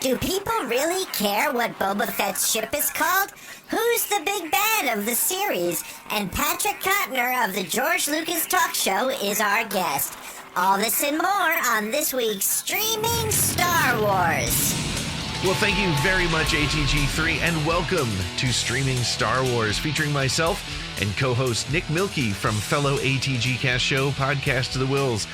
Do people really care what Boba Fett's ship is called? Who's the big bad of the series? And Patrick Cotnoir of the George Lucas Talkshow is our guest. All this and more on this week's Streaming Star Wars. Well, thank you very much, ATG3, and welcome to Streaming Star Wars, featuring myself and co-host Nick Milkey from fellow ATG Cast show, Podcast to the Wills.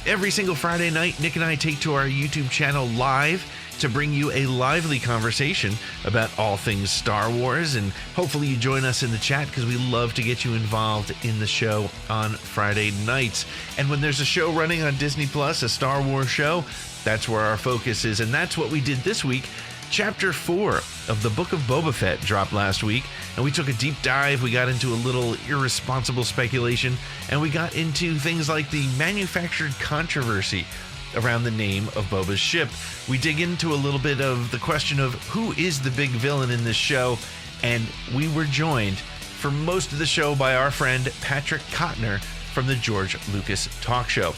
Every single Friday night, Nick and I take to our YouTube channel live to bring you a lively conversation about all things Star Wars, and hopefully you join us in the chat because we love to get you involved in the show on Friday nights. And when there's a show running on Disney Plus, a Star Wars show, that's where our focus is, and that's what we did this week. Chapter 4 of the Book of Boba Fett dropped last week, and we took a deep dive. We got into a little irresponsible speculation, and we got into things like the manufactured controversy around the name of Boba's ship. We dig into a little bit of the question of who is the big villain in this show, and we were joined for most of the show by our friend Patrick Cotnoir from the George Lucas Talkshow.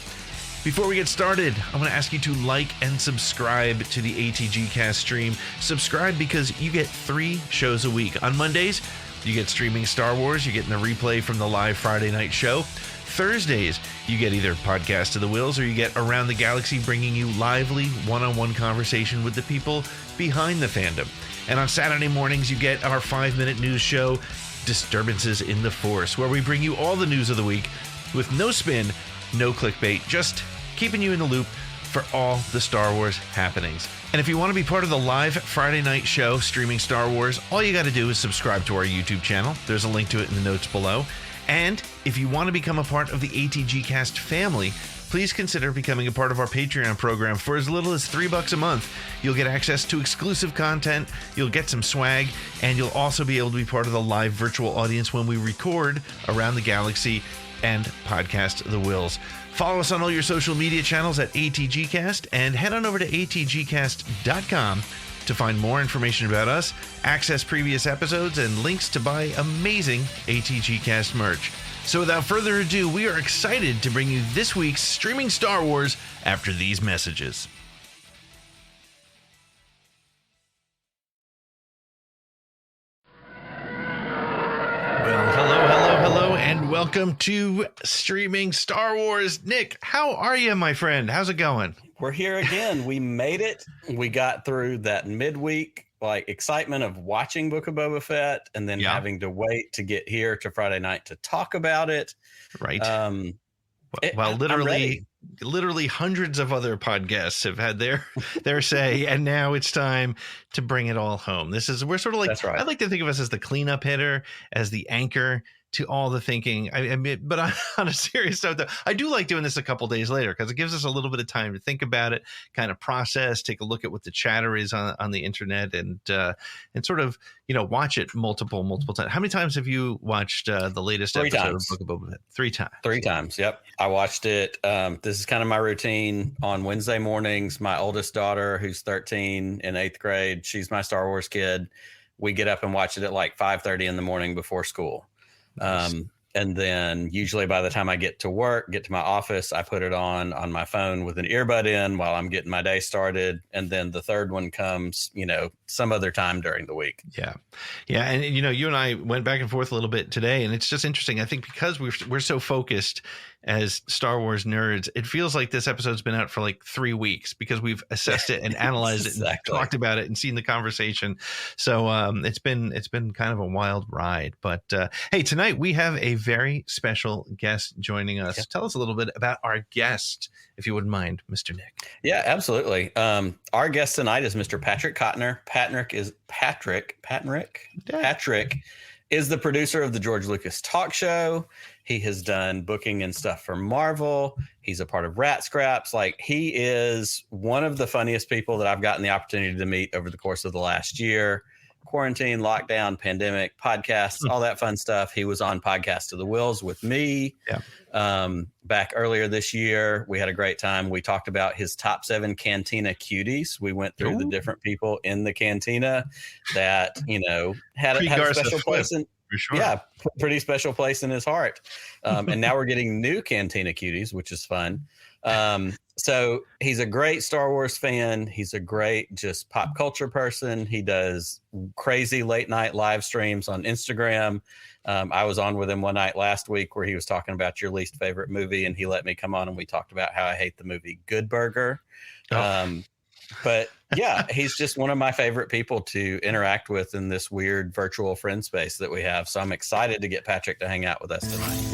Before we get started, I'm going to ask you to like and subscribe to the ATG Cast stream. Subscribe because you get 3 shows a week. On Mondays, you get Streaming Star Wars. You're getting the replay from the live Friday night show. Thursdays, you get either Podcast to the Wills or you get Around the Galaxy, bringing you lively one-on-one conversation with the people behind the fandom. And on Saturday mornings, you get our 5-minute news show, Disturbances in the Force, where we bring you all the news of the week with no spin, no clickbait, just keeping you in the loop for all the Star Wars happenings. And if you want to be part of the live Friday night show, Streaming Star Wars, all you got to do is subscribe to our YouTube channel. There's a link to it in the notes below. And if you want to become a part of the ATG Cast family, please consider becoming a part of our Patreon program for as little as $3 a month. You'll get access to exclusive content, you'll get some swag, and you'll also be able to be part of the live virtual audience when we record Around the Galaxy and Podcast the Wills. Follow us on all your social media channels at ATGcast, and head on over to atgcast.com to find more information about us, access previous episodes, and links to buy amazing ATG Cast merch. So without further ado, we are excited to bring you this week's Streaming Star Wars after these messages. Well, hello, and welcome to Streaming Star Wars. Nick, how are you, my friend? How's it going? We're here again. We made it. We got through that midweek excitement of watching Book of Boba Fett and then having to wait to get here to Friday night to talk about it. Right. Well, literally hundreds of other podcasts have had their say, and now it's time to bring it all home. We're sort of like, that's right. I like to think of us as the cleanup hitter, as the anchor to all the thinking. I mean, but on a serious note, though, I do like doing this a couple days later because it gives us a little bit of time to think about it, kind of process, take a look at what the chatter is on the internet, and sort of watch it multiple times. How many times have you watched the latest 3 episode times. of Book of Boba Fett? 3 times. 3 times. Yep, I watched it. This is kind of my routine on Wednesday mornings. My oldest daughter, who's 13 in 8th grade, she's my Star Wars kid. We get up and watch it at like 5:30 in the morning before school. Nice. And then usually by the time I get to work, get to my office, I put it on my phone with an earbud in while I'm getting my day started. And then the third one comes, some other time during the week. Yeah. And, you and I went back and forth a little bit today, and it's just interesting. I think because we're so focused as Star Wars nerds, it feels like this episode's been out for like 3 weeks because we've assessed it and analyzed it and talked about it and seen the conversation. So it's been kind of a wild ride. But hey, tonight we have a very special guest joining us. Yep. Tell us a little bit about our guest, if you wouldn't mind, Mr. Nick. Yeah, absolutely. Our guest tonight is Mr. Patrick Cotnoir. Patrick is the producer of the George Lucas Talkshow. He has done booking and stuff for Marvel. He's a part of Rat Scraps. He is one of the funniest people that I've gotten the opportunity to meet over the course of the last year. Quarantine, lockdown, pandemic, podcasts, all that fun stuff. He was on Podcast to the Wills with me back earlier this year. We had a great time. We talked about his top 7 Cantina cuties. We went through the different people in the Cantina that, had a special place in. Sure. Yeah, pretty special place in his heart. And now we're getting new Cantina cuties, which is fun. So he's a great Star Wars fan. He's a great just pop culture person. He does crazy late night live streams on Instagram. I was on with him one night last week where he was talking about your least favorite movie, and he let me come on and we talked about how I hate the movie Good Burger. But yeah, he's just one of my favorite people to interact with in this weird virtual friend space that we have. So I'm excited to get Patrick to hang out with us tonight.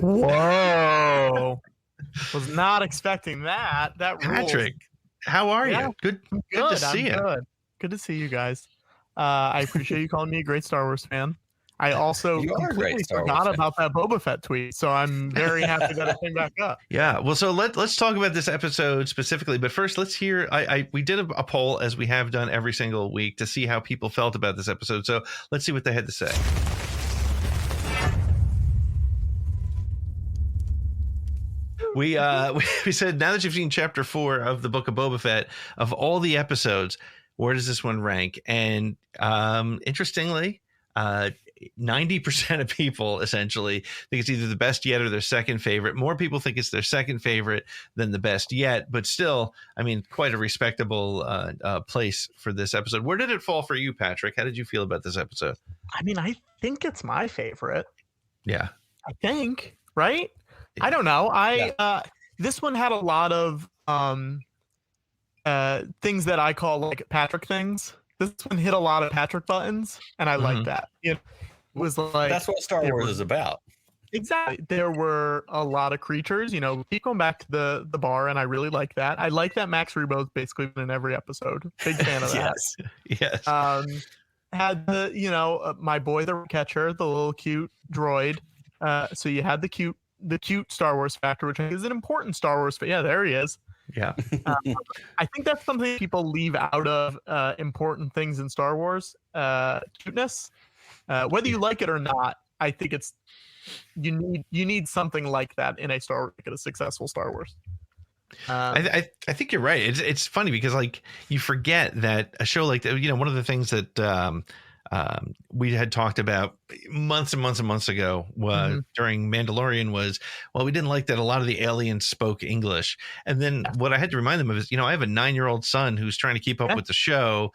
Whoa. Was not expecting that. That Patrick, how are Yeah. you? Good to see you. Good to see you guys. I appreciate you calling me a great Star Wars fan. I also You are a great completely Star Wars forgot fan. about that Boba Fett tweet, so I'm very happy that it came back up. Yeah. Well, so let's talk about this episode specifically. But first, let's hear. We did a poll, as we have done every single week, to see how people felt about this episode. So let's see what they had to say. We said, now that you've seen chapter 4 of the Book of Boba Fett, of all the episodes, where does this one rank? And interestingly, 90% of people essentially think it's either the best yet or their second favorite. More people think it's their second favorite than the best yet, but still, I mean, quite a respectable place for this episode. Where did it fall for you, Patrick? How did you feel about this episode? I mean, I think it's my favorite. Yeah. I think, right? I don't know. This one had a lot of things that I call like Patrick things. This one hit a lot of Patrick buttons, and I like that. It was like, that's what Star Wars is about. Exactly. There were a lot of creatures. Keep going back to the bar, and I really like that. I like that Max Rebo's basically been in every episode. Big fan of that. Yes. Had the my boy the catcher, the little cute droid. So you had the cute Star Wars factor, which I think is an important Star Wars. But yeah, there he is. Yeah. I think that's something people leave out of important things in Star Wars. Cuteness, whether you like it or not, I think it's you need something like that in a a successful Star Wars. I think you're right. It's funny because like you forget that a show like that, one of the things that we had talked about months and months and months ago during Mandalorian was, well, we didn't like that a lot of the aliens spoke English. And then what I had to remind them of is, I have a 9-year-old son who's trying to keep up with the show.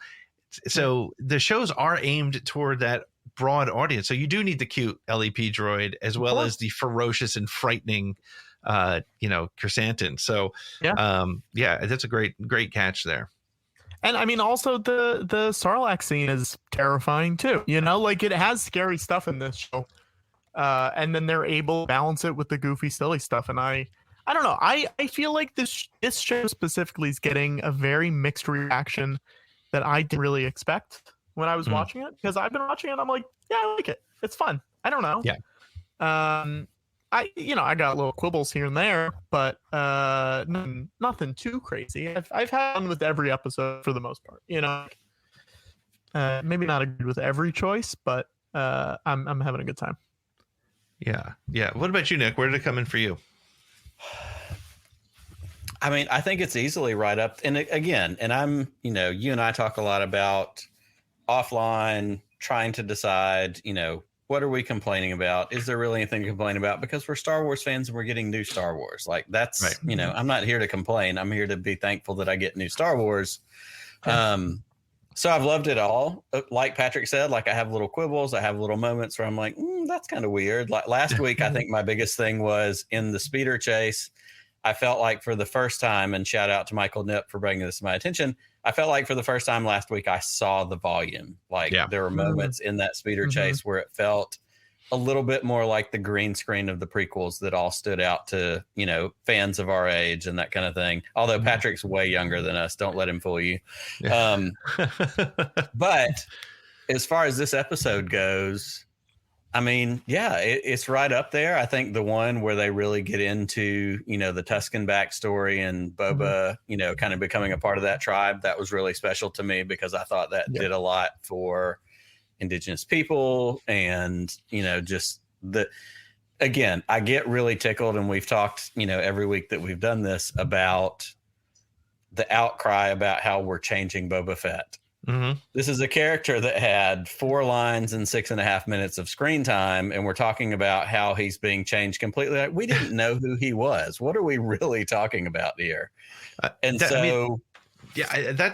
So the shows are aimed toward that broad audience. So you do need the cute LEP droid as well as the ferocious and frightening, Chrysanthemum. So that's a great catch there. And I mean, also the Sarlacc scene is terrifying too. Like it has scary stuff in this show, and then they're able to balance it with the goofy, silly stuff. And I don't know. I feel like this show specifically is getting a very mixed reaction that I didn't really expect when I was watching it, because I've been watching it. I'm like, yeah, I like it. It's fun. I don't know. Yeah. I got little quibbles here and there, but nothing too crazy. I've had fun with every episode for the most part. Maybe not agreed with every choice, but I'm having a good time. Yeah. What about you, Nick? Where did it come in for you? I mean, I think it's easily right up. And again, and I'm, you and I talk a lot about offline trying to decide, what are we complaining about? Is there really anything to complain about? Because we're Star Wars fans and we're getting new Star Wars. Like that's, right. I'm not here to complain. I'm here to be thankful that I get new Star Wars. So I've loved it all. Like Patrick said, like I have little quibbles. I have little moments where I'm like, that's kind of weird. Like last week, I think my biggest thing was in the speeder chase. I felt like for the first time, and shout out to Michael Nipp for bringing this to my attention, I felt like for the first time last week, I saw the volume. Like there were moments in that speeder chase where it felt a little bit more like the green screen of the prequels that all stood out to, fans of our age and that kind of thing. Although Patrick's way younger than us. Don't let him fool you. But as far as this episode goes, I mean, it's right up there. I think the one where they really get into, the Tusken backstory and Boba, kind of becoming a part of that tribe, that was really special to me because I thought that did a lot for indigenous people and, again, I get really tickled, and we've talked, every week that we've done this about the outcry about how we're changing Boba Fett. This is a character that had 4 lines and 6.5 minutes of screen time, and we're talking about how he's being changed completely. Like, we didn't know who he was. What are we really talking about here? That's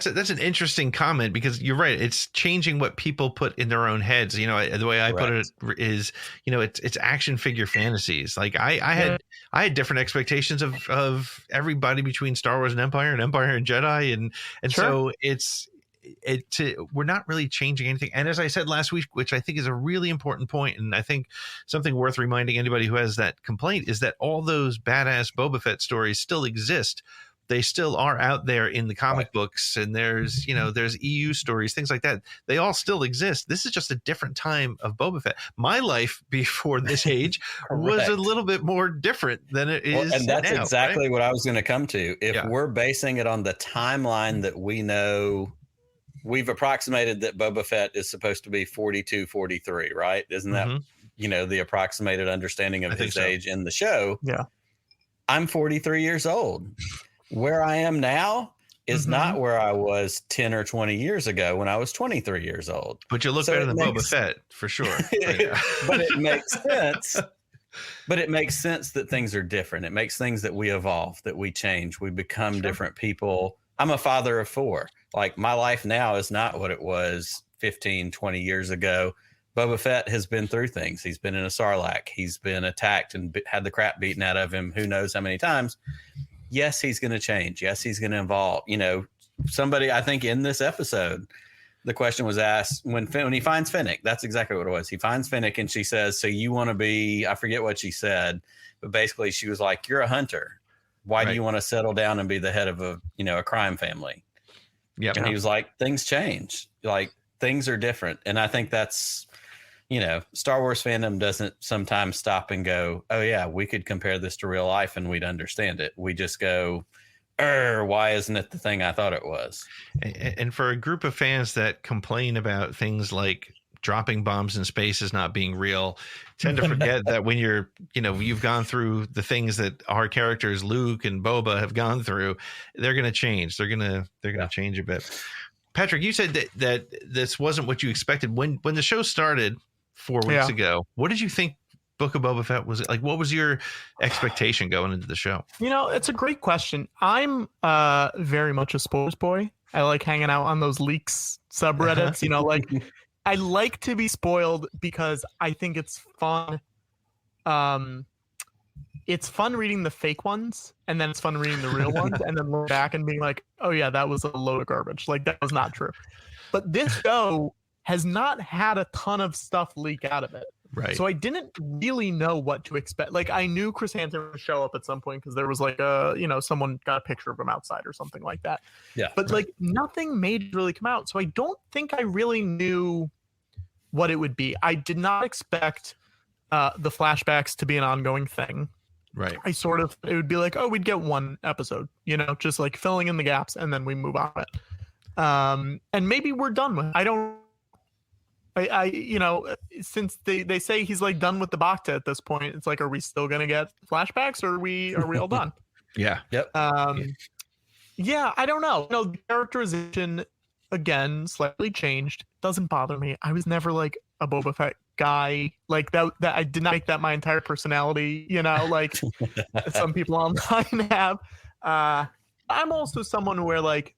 an interesting comment, because you're right. It's changing what people put in their own heads. You know, the way I put it is, you know, it's action figure fantasies. Like I had different expectations of everybody between Star Wars and Empire and Jedi, and so we're not really changing anything. And as I said last week, which I think is a really important point, and I think something worth reminding anybody who has that complaint, is that all those badass Boba Fett stories still exist. They still are out there in the comic books, and there's EU stories, things like that. They all still exist. This is just a different time of Boba Fett. My life before this age was a little bit more different than it is and that's now, exactly what I was going to come to. If we're basing it on the timeline that we know, we've approximated that Boba Fett is supposed to be 42, 43, right? Isn't that, the approximated understanding of his age in the show? Yeah. I'm 43 years old. Where I am now is not where I was 10 or 20 years ago when I was 23 years old. But you look better than Boba Fett, for sure. But it makes sense. But it makes sense that things are different. It makes things that we evolve, that we change. We become different people. I'm a father of 4. Like, my life now is not what it was 15, 20 years ago. Boba Fett has been through things. He's been in a Sarlacc. He's been attacked and had the crap beaten out of him who knows how many times. Yes, he's going to change. Yes, he's going to evolve. You know, somebody, I think in this episode, the question was asked when he finds Fennec. That's exactly what it was. He finds Fennec and she says, so you want to be, I forget what she said, but basically she was like, you're a hunter. Why do you want to settle down and be the head of a crime family? Yeah. And he was like, things change. Like, things are different. And I think that's, Star Wars fandom doesn't sometimes stop and go, oh yeah, we could compare this to real life and we'd understand it. We just go, why isn't it the thing I thought it was? And for a group of fans that complain about things like dropping bombs in space as not being real, tend to forget that when you've gone through the things that our characters, Luke and Boba, have gone through, they're going to change. They're going to change a bit. Patrick, you said that this wasn't what you expected when the show started 4 weeks ago. What did you think Book of Boba Fett was like? What was your expectation going into the show? It's a great question. I'm very much a spoilers boy. I like hanging out on those leaks subreddits. I like to be spoiled because I think it's fun. It's fun reading the fake ones, and then it's fun reading the real ones, and then look back and being like, oh yeah, that was a load of garbage. Like, that was not true. But this show has not had a ton of stuff leak out of it. Right. So I didn't really know what to expect. Like, I knew Chris Hansen would show up at some point because there was like someone got a picture of him outside or something like that. Yeah. But like, nothing major really come out. So I don't think I really knew what it would be. I did not expect the flashbacks to be an ongoing thing. Right. It would be like, oh, we'd get one episode, just like filling in the gaps, and then we move on it. And maybe we're done with it. Since they say he's like done with the Bacta at this point, it's like, are we still gonna get flashbacks, or are we all done? Yeah. Yep. Yeah, I don't know. The characterization again slightly changed. Doesn't bother me. I was never like a Boba Fett guy like that. I did not make that my entire personality. Like some people online have. I'm also someone where like,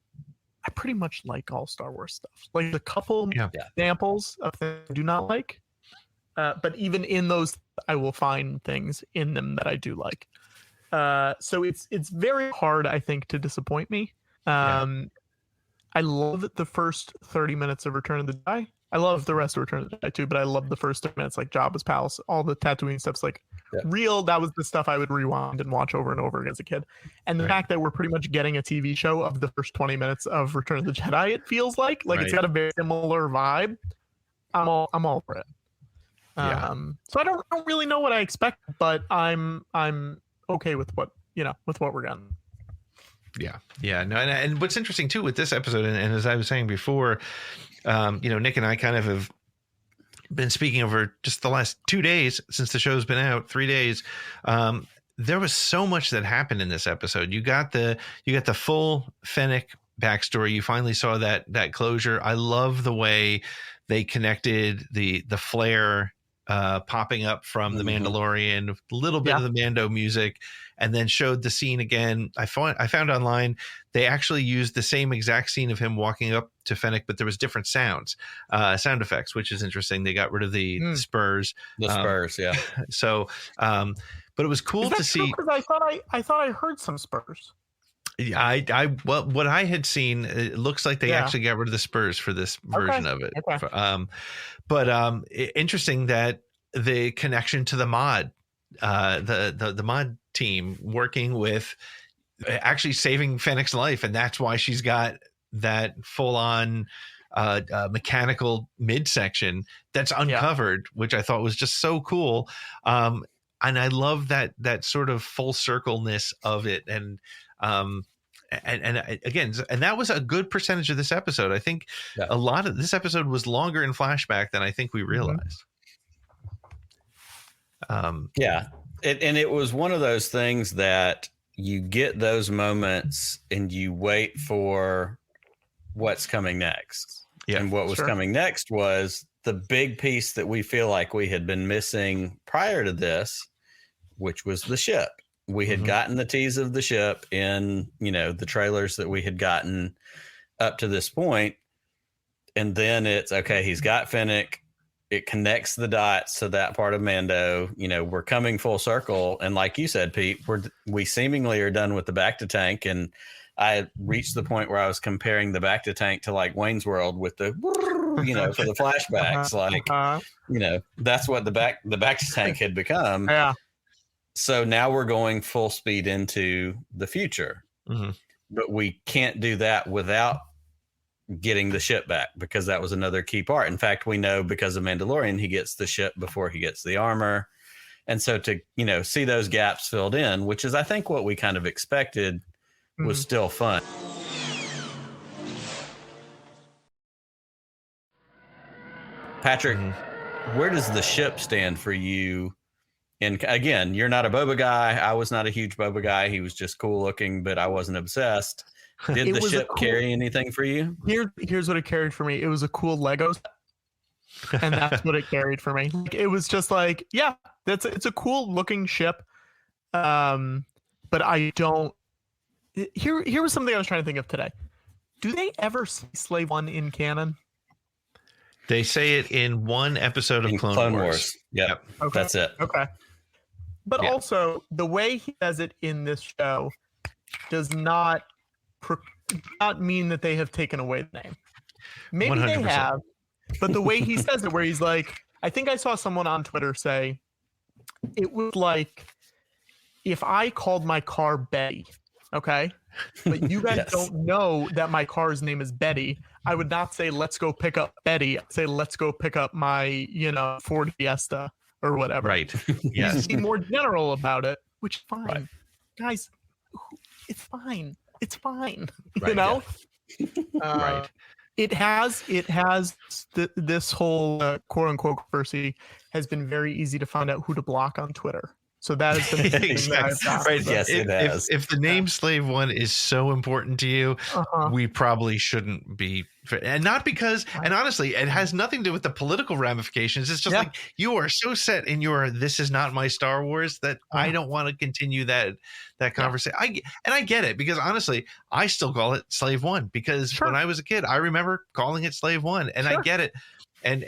I pretty much like all Star Wars stuff. Like, a couple examples of things I do not like, but even in those, I will find things in them that I do like. So it's very hard, I think, to disappoint me. I love the first 30 minutes of Return of the Jedi. I love the rest of Return of the Jedi too, but I love the first 30 minutes, like Jabba's palace, all the Tatooine stuff's like real. That was the stuff I would rewind and watch over and over again as a kid. And the fact that we're pretty much getting a TV show of the first 20 minutes of Return of the Jedi, it feels like it's got a very similar vibe. I'm all for it. So I don't really know what I expect, but I'm okay with what we're getting. Yeah. No, and what's interesting too with this episode, and as I was saying before, Nick and I kind of have been speaking over just the last 2 days since the show's been out, 3 days. There was so much that happened in this episode. You got the full Fennec backstory. You finally saw that closure. I love the way they connected the flare popping up from the Mandalorian, a little bit of the Mando music, and then showed the scene again. I found online they actually used the same exact scene of him walking up to Fennec, but there was different sound effects, which is interesting. They got rid of the spurs. The spurs, yeah. So, but it was cool to see. Because I thought I heard some spurs. Well, what I had seen, it looks like they actually got rid of the spurs for this version of it. Okay. But interesting that the connection to the mod, the mod team working with actually saving Fennec's life, and that's why she's got that full on mechanical midsection that's uncovered, which I thought was just so cool. And I love that sort of full circleness of it, and again, and that was a good percentage of this episode. I think a lot of this episode was longer in flashback than I think we realized. And it was one of those things that you get those moments and you wait for what's coming next. And what was coming next was the big piece that we feel like we had been missing prior to this, which was the ship. We had gotten the tease of the ship in, the trailers that we had gotten up to this point. And then it's, okay, he's got Fennec. It connects the dots to that part of Mando. We're coming full circle. And like you said, Pete, we seemingly are done with the back to tank. And I reached the point where I was comparing the back to tank to like Wayne's World with the, for the flashbacks. That's what the back to tank had become. Yeah. So now we're going full speed into the future, but we can't do that without getting the ship back, because that was another key part. In fact, we know because of Mandalorian, he gets the ship before he gets the armor. And so to, see those gaps filled in, which is, I think, what we kind of expected, was still fun. Patrick, where does the ship stand for you? And again, you're not a Boba guy. I was not a huge Boba guy. He was just cool looking, but I wasn't obsessed. Did the ship carry anything for you? Here's what it carried for me. It was a cool Lego set, and that's what it carried for me. It was just like, it's a cool looking ship. But I don't. Here was something I was trying to think of today. Do they ever see Slave One in canon? They say it in one episode of Clone Wars. Yep. Okay. That's it. Okay. But also, the way he does it in this show does not mean that they have taken away the name. Maybe 100%. They have, but the way he says it, where he's like, I think I saw someone on Twitter say, it was like if I called my car Betty, okay? But you guys don't know that my car's name is Betty. I would not say, let's go pick up Betty. I'd say, let's go pick up my, Ford Fiesta or whatever. Right. Yes. Be more general about it, which is fine. Right. Guys, it's fine. It's fine. Right, right. It has this whole quote unquote controversy has been very easy to find out who to block on Twitter. So that is the thing that I've got. Right. Yes, it has. If the name Slave One is so important to you, we probably shouldn't be. And not because, and honestly, it has nothing to do with the political ramifications. It's just like you are so set in your "this is not my Star Wars" that I don't want to continue that conversation. I get it, because honestly, I still call it Slave One, because when I was a kid, I remember calling it Slave One, and I get it. And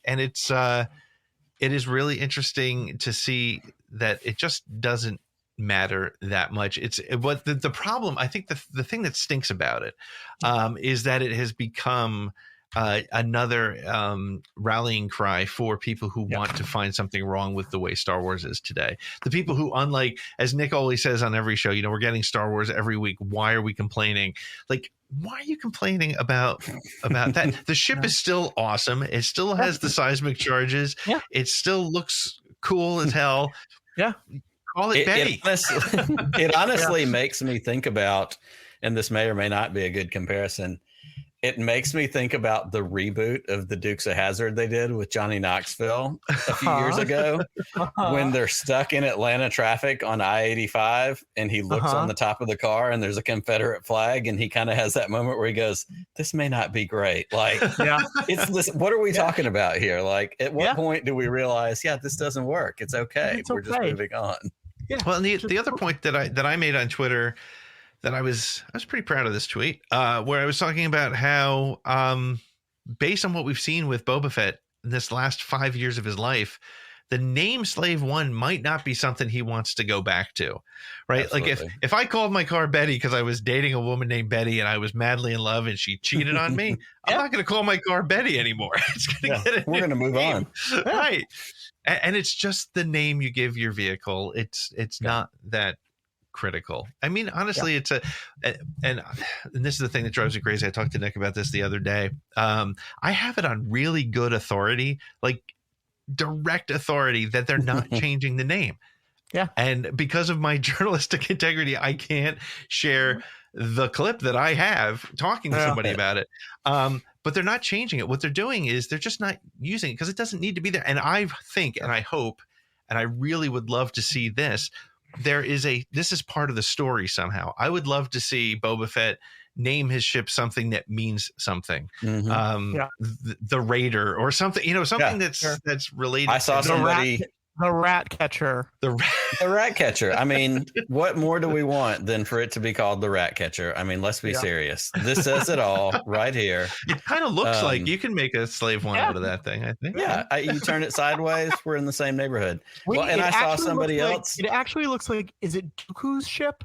it's it is really interesting to see that it just doesn't matter that much. It's what the problem, I think the thing that stinks about it is that it has become another rallying cry for people who want to find something wrong with the way Star Wars is today. The people who, unlike, as Nick always says on every show, we're getting Star Wars every week. Why are we complaining? Like, why are you complaining about that? The ship is still awesome. It still has the seismic charges. It still looks cool as hell. Call it Betty. It honestly makes me think about, and this may or may not be a good comparison, It makes me think about the reboot of the Dukes of Hazzard they did with Johnny Knoxville a few years ago when they're stuck in Atlanta traffic on I-85 and he looks on the top of the car and there's a Confederate flag and he kind of has that moment where he goes, this may not be great. Like, it's this, what are we talking about here? Like, at what point do we realize, this doesn't work. It's okay. We're just moving on. Yeah. Well, and the other point that I made on Twitter that I was pretty proud of this tweet, where I was talking about how, based on what we've seen with Boba Fett in this last 5 years of his life, the name Slave One might not be something he wants to go back to, right? Absolutely. Like if I called my car Betty because I was dating a woman named Betty and I was madly in love and she cheated on me, I'm not going to call my car Betty anymore. It's going to we're going to move on, right? And it's just the name you give your vehicle. It's not that critical. I mean, honestly, it's and this is the thing that drives me crazy. I talked to Nick about this the other day. I have it on really good authority, like direct authority, that they're not changing the name. Yeah. And because of my journalistic integrity, I can't share the clip that I have talking to somebody about it. But they're not changing it. What they're doing is they're just not using it because it doesn't need to be there. And I think, and I hope, and I really would love to see this. This is part of the story somehow. I would love to see Boba Fett name his ship something that means something. The Raider or something, something that's related. I saw somebody. The rat catcher. The rat catcher. I mean, what more do we want than for it to be called the rat catcher? I mean, let's be serious. This says it all right here. It kind of looks like you can make a Slave One out of that thing, I think. Yeah, you turn it sideways, we're in the same neighborhood. And I saw somebody else. It actually looks like, is it Dooku's ship?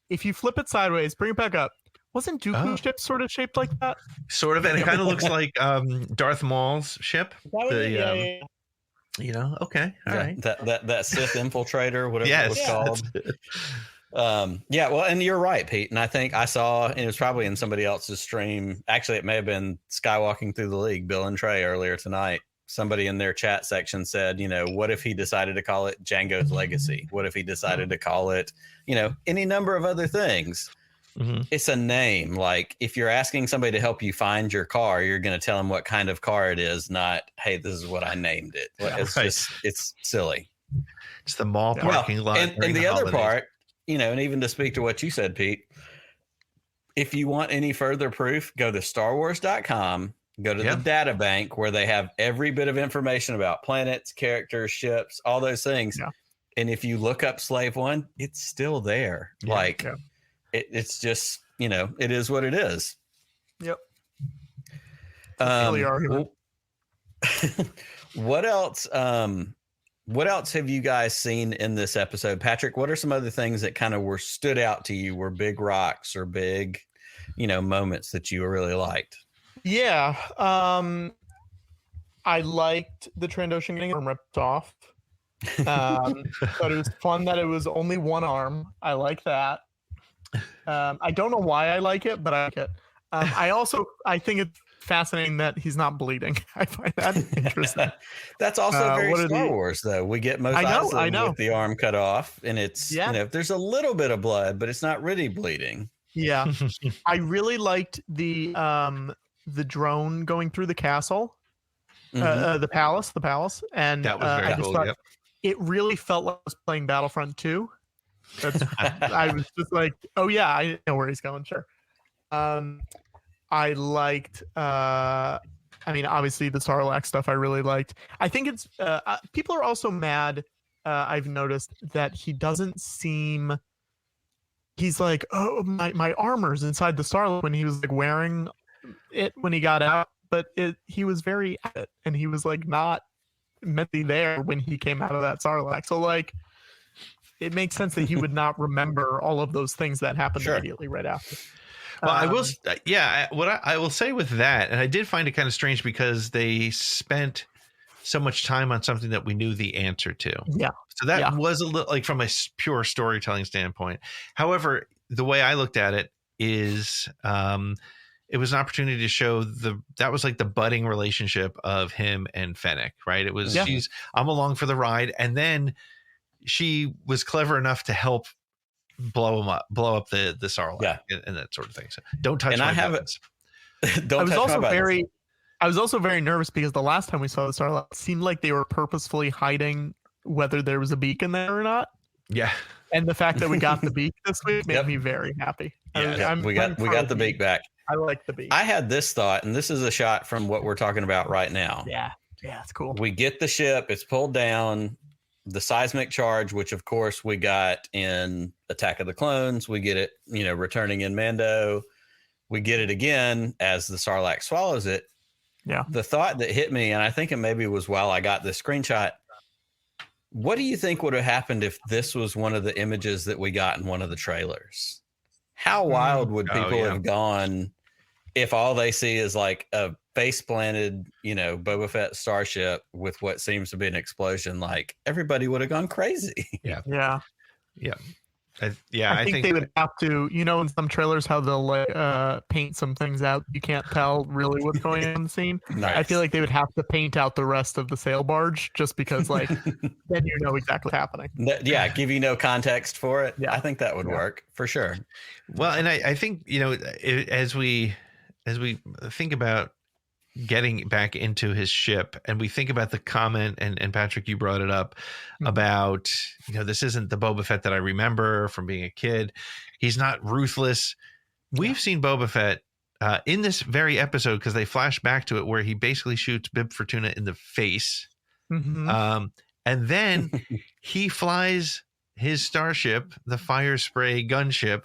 If you flip it sideways, bring it back up. Wasn't Dooku's ship sort of shaped like that? Sort of, and it kind of looks like Darth Maul's ship. Okay, all right. That Sith infiltrator, whatever it was called. Well, and you're right, Pete. And I think I saw, and it was probably in somebody else's stream. Actually, it may have been Skywalking Through the League, Bill and Trey, earlier tonight. Somebody in their chat section said, what if he decided to call it Django's Legacy? What if he decided to call it, any number of other things? Mm-hmm. It's a name. Like, if you're asking somebody to help you find your car, you're going to tell them what kind of car it is, not, hey, this is what I named it. It's silly. It's the mall parking lot. And the other part, and even to speak to what you said, Pete, if you want any further proof, go to StarWars.com, go to the data bank where they have every bit of information about planets, characters, ships, all those things. Yeah. And if you look up Slave One, it's still there. Yeah. It's just, it is what it is. Yep. What else? What else have you guys seen in this episode? Patrick, what are some other things that kind of stood out to you, were big rocks or big, moments that you really liked? Yeah. I liked the Trandoshan getting arm ripped off. But it was fun that it was only one arm. I like that. I don't know why I like it, but I like it. I think it's fascinating that he's not bleeding. I find that interesting. That's also very Star Wars, though. We get Mos Eisley with the arm cut off, and it's there's a little bit of blood, but it's not really bleeding. Yeah, I really liked the drone going through the castle, the palace, and that was very cool. It really felt like I was playing Battlefront 2. I was just like, oh yeah, I know where he's going. Sure. I liked, obviously the Sarlacc stuff I really liked. I think it's, people are also mad. I've noticed that he doesn't seem, he's like, oh, my armor's inside the Sarlacc when he was like wearing it when he got out, but he was very at it, and he was like not mentally there when he came out of that Sarlacc. So like, it makes sense that he would not remember all of those things that happened immediately right after. Well, I will, what I will say with that, and I did find it kind of strange because they spent so much time on something that we knew the answer to. Yeah. So that was a little like from a pure storytelling standpoint. However, the way I looked at it is, it was an opportunity to show that was like the budding relationship of him and Fennec, right? It was, I'm along for the ride. And then she was clever enough to help blow up the Sarlacc and that sort of thing. So don't touch my buttons. Don't touch my buttons. I was also very nervous because the last time we saw the Sarlacc, it seemed like they were purposefully hiding whether there was a beak in there or not. Yeah. And the fact that we got the beak this week made me very happy. We got the beak back. I like the beak. I had this thought, and this is a shot from what we're talking about right now. Yeah, it's cool. We get the ship, it's pulled down, the seismic charge, which of course we got in Attack of the Clones. We get it, returning in Mando. We get it again as the Sarlacc swallows it. Yeah. The thought that hit me, and I think it maybe was while I got this screenshot, what do you think would have happened if this was one of the images that we got in one of the trailers? How wild would people have gone if all they see is like a face planted, Boba Fett starship with what seems to be an explosion? Like, everybody would have gone crazy. Yeah. I think they would have to, in some trailers how they'll paint some things out. You can't tell really what's going on in the scene. Nice. I feel like they would have to paint out the rest of the sail barge just because, then you know exactly what's happening. Give you no context for it. Yeah. I think that would work for sure. Well, and I think, as we think about getting back into his ship, and we think about the comment, and Patrick, you brought it up about, this isn't the Boba Fett that I remember from being a kid. He's not ruthless. We've seen Boba Fett in this very episode, because they flash back to it, where he basically shoots Bib Fortuna in the face. Mm-hmm. And then he flies his starship, the Fire Spray gunship,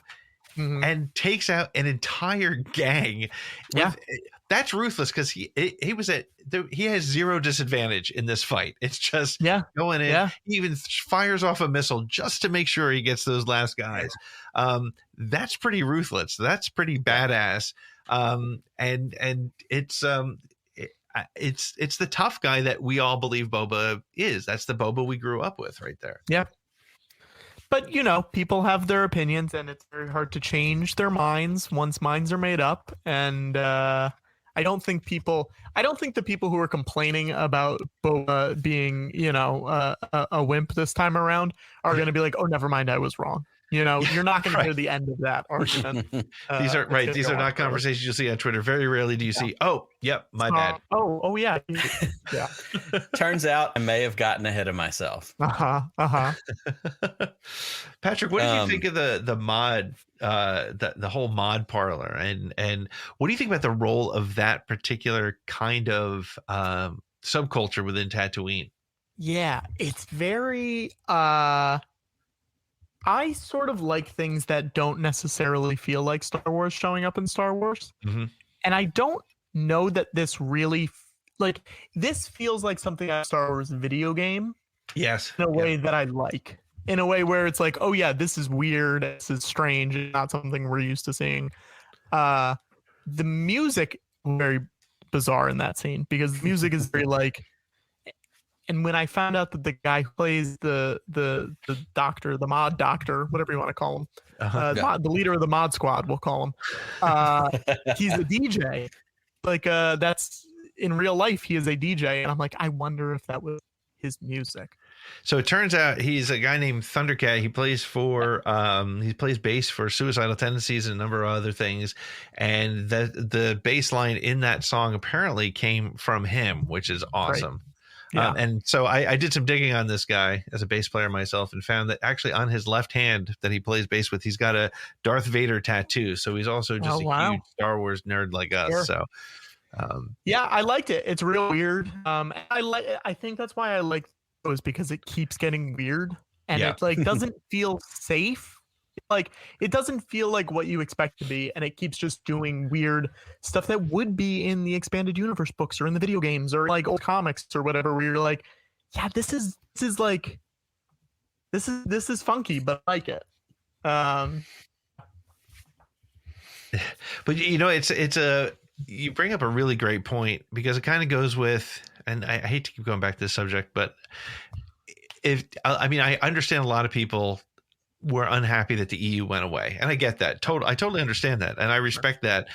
and takes out an entire gang. That's ruthless, because he has zero disadvantage in this fight. It's just going in. Yeah. He even fires off a missile just to make sure he gets those last guys. That's pretty ruthless. That's pretty badass. And it's the tough guy that we all believe Boba is. That's the Boba we grew up with right there. Yeah. But, people have their opinions, and it's very hard to change their minds once minds are made up. And I don't think the people who are complaining about Boba being, a wimp this time around are going to be like, oh, never mind, I was wrong. You're not going to hear the end of that argument. These are not conversations you'll see on Twitter. Very rarely do you see, oh, yep, my bad. Oh, yeah. Yeah. Turns out I may have gotten ahead of myself. Patrick, what did you think of the mod, the whole mod parlor? And what do you think about the role of that particular kind of subculture within Tatooine? Yeah, it's very... I sort of like things that don't necessarily feel like Star Wars showing up in Star Wars. Mm-hmm. And I don't know that this really, this feels like something out of Star Wars video game. Yes. In a way that I like. In a way where it's like, oh yeah, this is weird. This is strange. It's not something we're used to seeing. The music very bizarre in that scene, because the music is very and when I found out that the guy who plays the doctor, the mod doctor, whatever you want to call him, the leader of the mod squad, we'll call him, he's a DJ. That's in real life, he is a DJ. And I'm like, I wonder if that was his music. So it turns out he's a guy named Thundercat. He plays he plays bass for Suicidal Tendencies and a number of other things. And the bass line in that song apparently came from him, which is awesome. Right. Yeah. And so I did some digging on this guy as a bass player myself, and found that actually on his left hand that he plays bass with, he's got a Darth Vader tattoo. So he's also just huge Star Wars nerd like us. Sure. So, I liked it. It's real weird. I think that's why I like those, because it keeps getting weird, and it doesn't feel safe. It doesn't feel like what you expect to be, and it keeps just doing weird stuff that would be in the expanded universe books or in the video games or old comics or whatever, where you're like, yeah, this is funky, but I like it. But you bring up a really great point, because it kind of goes with, and I hate to keep going back to this subject, but I understand a lot of people were unhappy that the EU went away, and I get that. I totally understand that, and I respect that.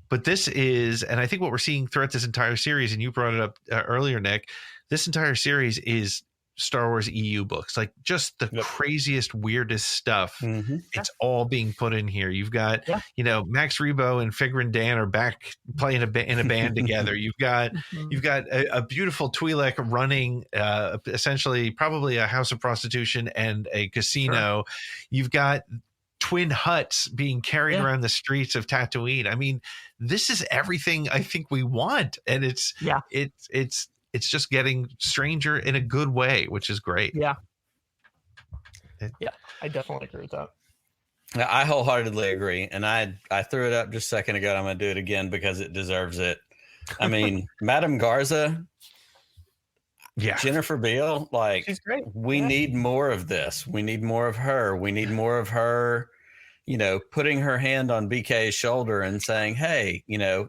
But this is, and I think what we're seeing throughout this entire series, and you brought it up earlier, Nick, this entire series is Star Wars EU books, like just the craziest, weirdest stuff. It's all being put in here. You've got, Max Rebo and Figrin Dan are back playing in a band together. You've got a beautiful Twi'lek running essentially probably a house of prostitution and a casino. You've got twin huts being carried around the streets of Tatooine. I mean, this is everything I think we want, and it's just getting stranger in a good way, which is great. Yeah, I definitely agree with that. I wholeheartedly agree, and I threw it up just a second ago. I'm going to do it again because it deserves it. I mean, Madame Garza, Jennifer Beal, like, she's great. We need more of this. We need more of her. We need more of her, putting her hand on BK's shoulder and saying, hey,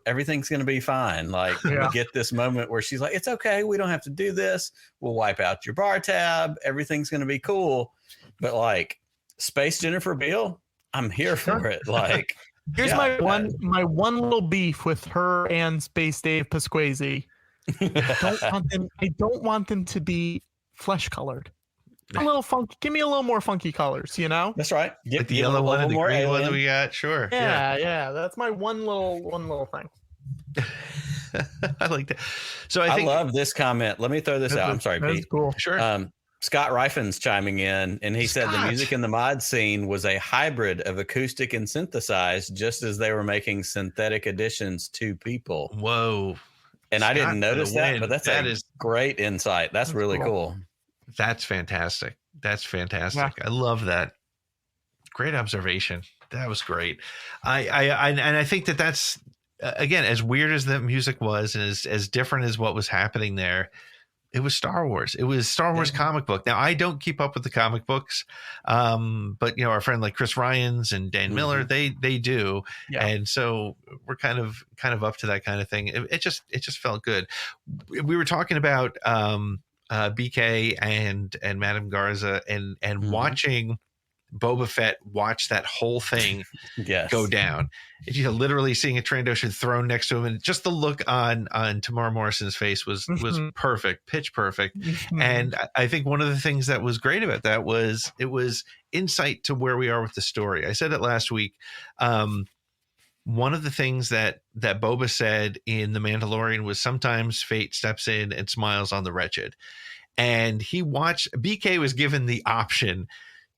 everything's going to be fine. Like, we get this moment where she's like, it's okay. We don't have to do this. We'll wipe out your bar tab. Everything's going to be cool. But like Space Jennifer Beal, I'm here for it. Like, here's my one little beef with her and Space Dave Pasquazi. I don't want them to be flesh colored. A little funky. Give me a little more funky colors, That's right. Like the yellow one and the green one that we got. Sure. Yeah. That's my one little thing. I like that. So I love this comment. Let me throw this out. I'm sorry, Pete. Cool. Sure. Scott Riffin's chiming in, and he said the music in the mod scene was a hybrid of acoustic and synthesized, just as they were making synthetic additions to people. Whoa. And Scott, I didn't notice that, but that is great insight. That's really cool. That's fantastic. Yeah. I love that. Great observation. That was great. I think that's again, as weird as the music was, and as different as what was happening there, it was Star Wars. It was Star Wars comic book. Now I don't keep up with the comic books, but our friend like Chris Ryans and Dan Miller, they do, and so we're kind of up to that kind of thing. It just felt good. We were talking about BK and Madame Garza and watching Boba Fett watch that whole thing go down. Literally seeing a Trandoshan thrown next to him, and just the look on Tamara Morrison's face was perfect, pitch perfect. And I think one of the things that was great about that was it was insight to where we are with the story. I said it last week. One of the things that Boba said in The Mandalorian was sometimes fate steps in and smiles on the wretched. And BK was given the option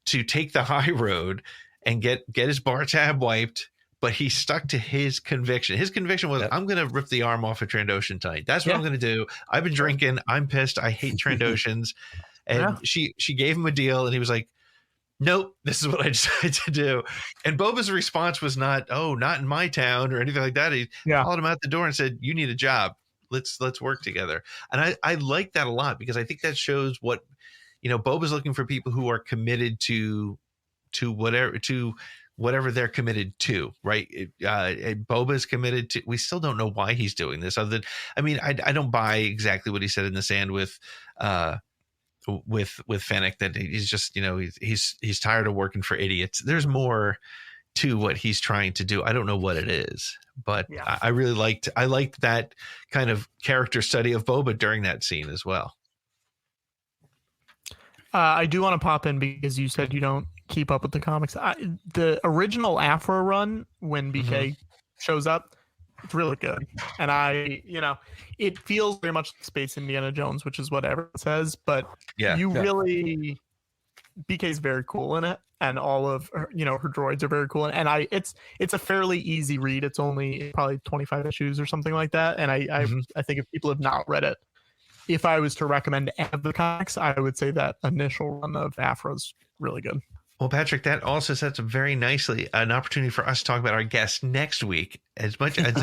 to take the high road and get his bar tab wiped, but he stuck to his conviction. His conviction was, I'm going to rip the arm off of Trandoshan tonight. That's what I'm going to do. I've been drinking. I'm pissed. I hate Trandoshans. And she gave him a deal, and he was like, nope, this is what I decided to do. And Boba's response was not in my town or anything like that. He followed him out the door and said, you need a job. Let's work together. And I like that a lot, because I think that shows what, Boba's looking for people who are committed to whatever they're committed to, right? Boba's committed to, we still don't know why he's doing this, other than, I don't buy exactly what he said in the sand with Fennec, that he's just, he's tired of working for idiots. There's more to what he's trying to do. I don't know what it is, but I really liked that kind of character study of Boba during that scene as well. I do want to pop in because you said you don't keep up with the comics. The original Afro run, when BK shows up, it's really good. And it feels very much like Space Indiana Jones, which is what everyone says, but really, BK's very cool in it. And all of her, her droids are very cool. And it's a fairly easy read. It's only probably 25 issues or something like that. And I think if people have not read it, if I was to recommend any of the comics, I would say that initial run of Afro's really good. Well, Patrick, that also sets up very nicely an opportunity for us to talk about our guest next week. As much as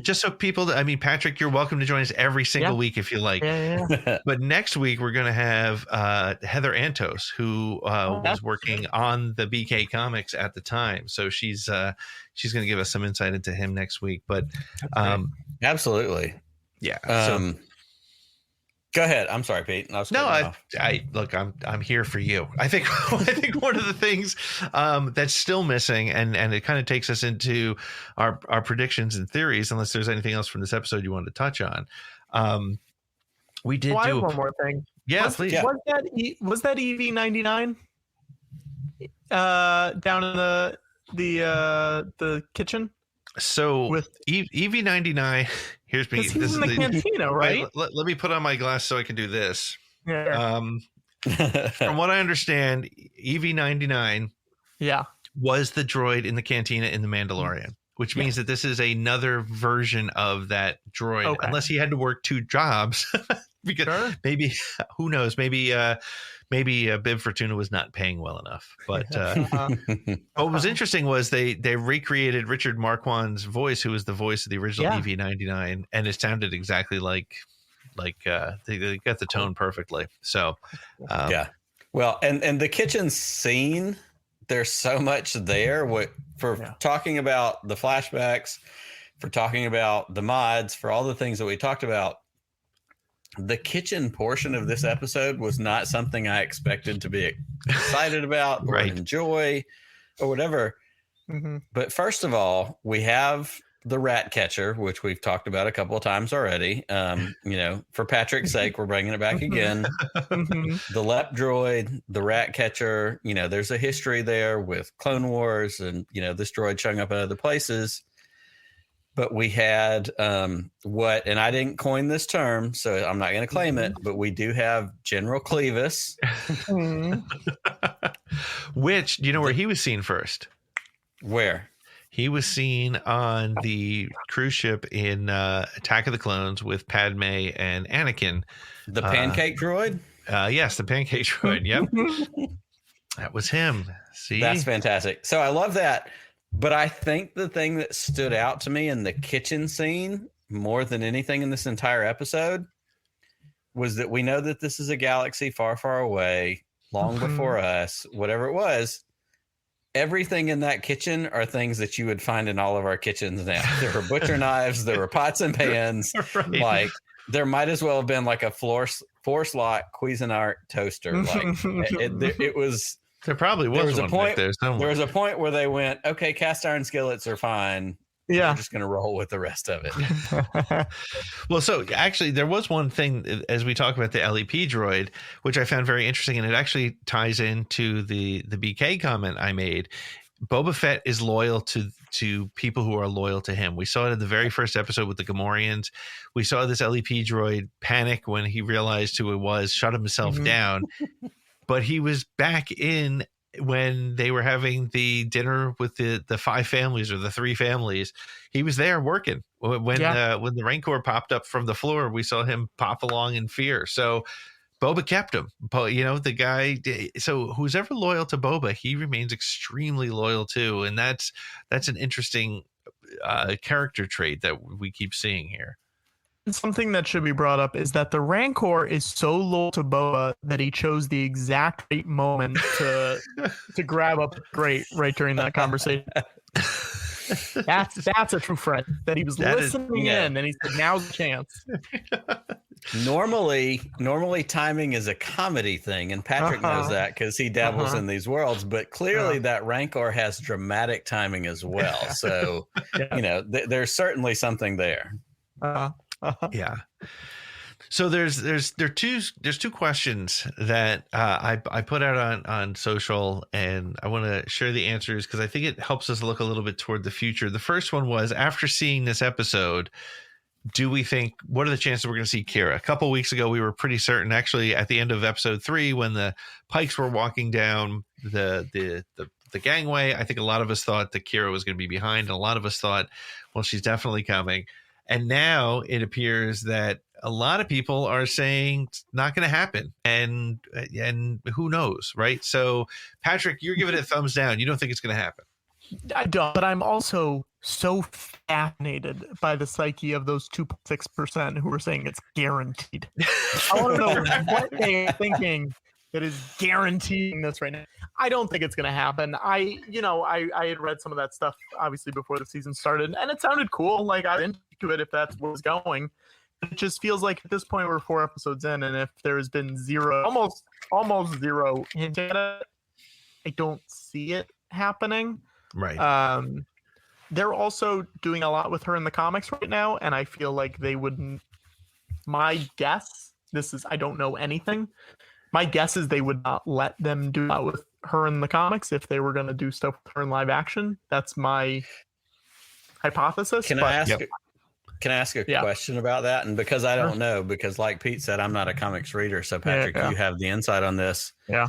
just so people, Patrick, you're welcome to join us every single week if you like. But next week we're going to have Heather Antos, who was working on the BK comics at the time. So she's going to give us some insight into him next week. But absolutely, yeah. Go ahead. I'm sorry, Pete. I'm here for you. I think one of the things that's still missing, and it kind of takes us into our predictions and theories, unless there's anything else from this episode you wanted to touch on. We did do one more thing. Yeah, was, please. Yeah. Was that EV99 down in the kitchen? So With EV99, here's me. because he's This in is the cantina, right? let me put on my glass so I can do this. Yeah. From what I understand, EV99 Yeah. was the droid in the cantina in The Mandalorian, which means that this is another version of that droid, Okay. unless he had to work 2 jobs. Because maybe, who knows, maybe Bib Fortuna was not paying well enough. But what was interesting was they recreated Richard Marquand's voice, who was the voice of the original EV99, and it sounded exactly like they got the tone perfectly. So yeah. Well, and the kitchen scene, there's so much there. Talking about the flashbacks, for talking about the mods, for all the things that we talked about. The kitchen portion of this episode was not something I expected to be excited about or enjoy or whatever. Mm-hmm. But first of all, we have the rat catcher, which we've talked about a couple of times already. For Patrick's sake, we're bringing it back again. The Lep droid, the rat catcher, there's a history there with Clone Wars and, this droid showing up in other places. But we had and I didn't coin this term, so I'm not going to claim it, but we do have General Clevis. Which, do you know where he was seen first? Where? He was seen on the cruise ship in Attack of the Clones with Padme and Anakin. The pancake droid? Yes, the pancake droid. Yep. That was him. See? That's fantastic. So I love that. But I think the thing that stood out to me in the kitchen scene more than anything in this entire episode was that we know that this is a galaxy far, far away, long before us, whatever it was. Everything in that kitchen are things that you would find in all of our kitchens now. There were butcher knives, there were pots and pans. Right. Like there might as well have been like a Force Lock Cuisinart toaster. Like it was. There probably was a point. There was a point where they went, okay, cast iron skillets are fine. Yeah, we're just going to roll with the rest of it. Well, so actually, there was one thing as we talk about the LEP droid, which I found very interesting, and it actually ties into the BK comment I made. Boba Fett is loyal to people who are loyal to him. We saw it in the very first episode with the Gamorreans. We saw this LEP droid panic when he realized who it was, shut himself down. But he was back in when they were having the dinner with the 5 families or the 3 families. He was there working. When the Rancor popped up from the floor, we saw him pop along in fear. So Boba kept him. But, the guy. So who's ever loyal to Boba, he remains extremely loyal too. And that's an interesting character trait that we keep seeing here. Something that should be brought up is that the Rancor is so loyal to Boba that he chose the exact right moment to grab up the grate right during that conversation. That's a true friend. That he was listening in, and he said, "Now's the chance." Normally, timing is a comedy thing, and Patrick knows that because he dabbles in these worlds. But clearly, that Rancor has dramatic timing as well. So, there's certainly something there. Yeah. So there's two questions that I put out on social, and I want to share the answers because I think it helps us look a little bit toward the future. The first one was, after seeing this episode, what are the chances we're going to see Kira? A couple weeks ago, we were pretty certain, actually, at the end of episode 3, when the Pikes were walking down the gangway, I think a lot of us thought that Kira was going to be behind, and a lot of us thought, well, she's definitely coming. And now it appears that a lot of people are saying it's not going to happen, and who knows, right? So, Patrick, you're giving it a thumbs down. You don't think it's going to happen? I don't, but I'm also so fascinated by the psyche of those 2.6% who are saying it's guaranteed. I want to know what they are thinking that is guaranteeing this right now. I don't think it's going to happen. I had read some of that stuff obviously before the season started, and it sounded cool. Like, I was into it if that's where it's going. It just feels like at this point we're 4 episodes in, and if there has been almost zero hint at it, I don't see it happening. Right. They're also doing a lot with her in the comics right now, and I feel like they wouldn't. My guess I don't know anything. My guess is they would not let them do that with her in the comics if they were going to do stuff with her in live action. That's my hypothesis. Can I ask a question about that? And because I don't know, because like Pete said, I'm not a comics reader. So Patrick, you have the insight on this. Yeah.